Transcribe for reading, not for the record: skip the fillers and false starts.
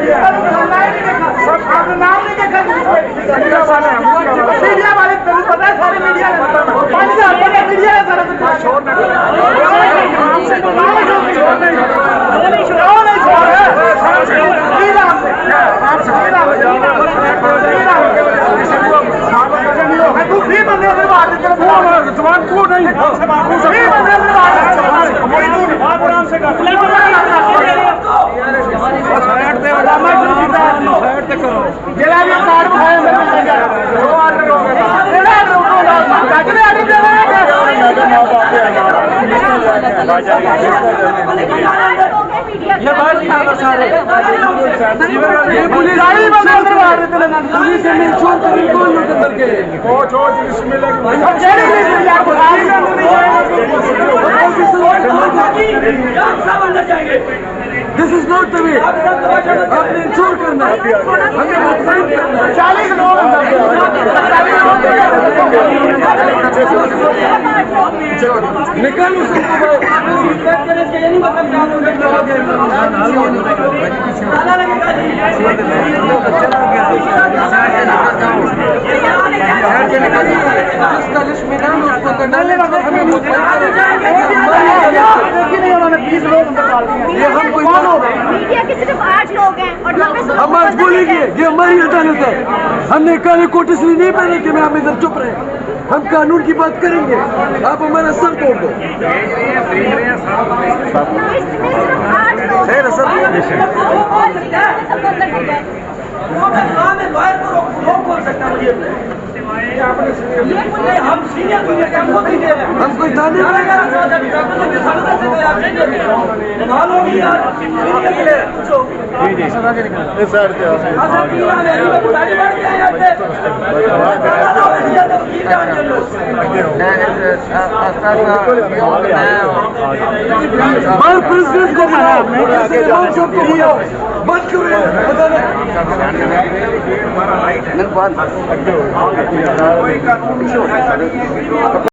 आपने नाम नहीं देखा मीडिया वाले तेरे पता है सारे मीडिया मीडिया है सारा छोड़ जवान को नहीं ये पुलिस आई बंदा अंदर मार रहे थे ना पुलिस ने छोड़ कर कोई लोग अंदर के वो छोड़ इसमें लगे हम चले नहीं यार बुखारी में नहीं जाएंगे this is not the way आपने इंश्योर करना है हमें 40 लोग निकल उसको सिर्फ 8 लोग हैं और हम आज बोलेंगे ये हमारी अदालत है। हमने काले कोट इसलिए नहीं पहने कि हम इधर चुप रहे। हम कानून की बात करेंगे, आप हमारा सर तोड़ दो। हम कोई दाने प्रेसिडेंट को मारा बंद करो।